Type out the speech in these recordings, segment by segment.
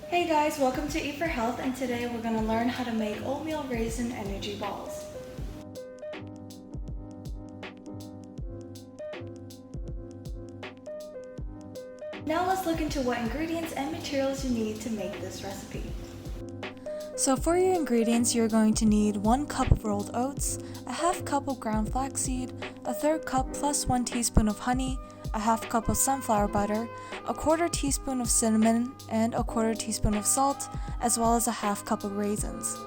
Hey guys, welcome to Eat for Health, and today we're going to learn how to make oatmeal raisin energy balls. Now let's look into what ingredients and materials you need to make this recipe. So for your ingredients, you're going to need 1 cup of rolled oats, a half cup of ground flaxseed, a third cup plus 1 teaspoon of honey, a half cup of sunflower butter, a quarter teaspoon of cinnamon, and a quarter teaspoon of salt, as well as a half cup of raisins.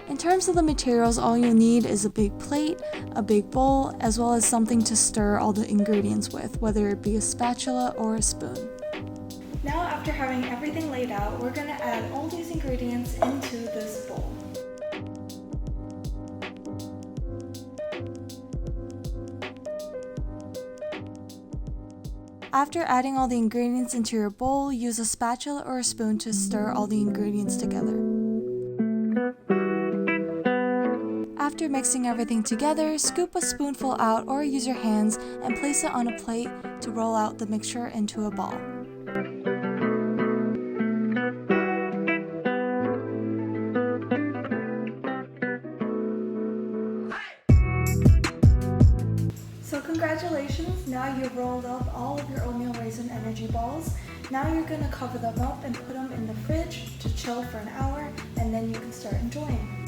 In terms of the materials, all you'll need is a big plate, a big bowl, as well as something to stir all the ingredients with, whether it be a spatula or a spoon. Now, after having everything laid out, we're going to add all these ingredients into this bowl. After adding all the ingredients into your bowl, use a spatula or a spoon to stir all the ingredients together. After mixing everything together, scoop a spoonful out or use your hands and place it on a plate to roll out the mixture into a ball. So congratulations, now you've rolled up all of your oatmeal raisin energy balls. Now you're going to cover them up and put them in the fridge to chill for an hour, and then you can start enjoying.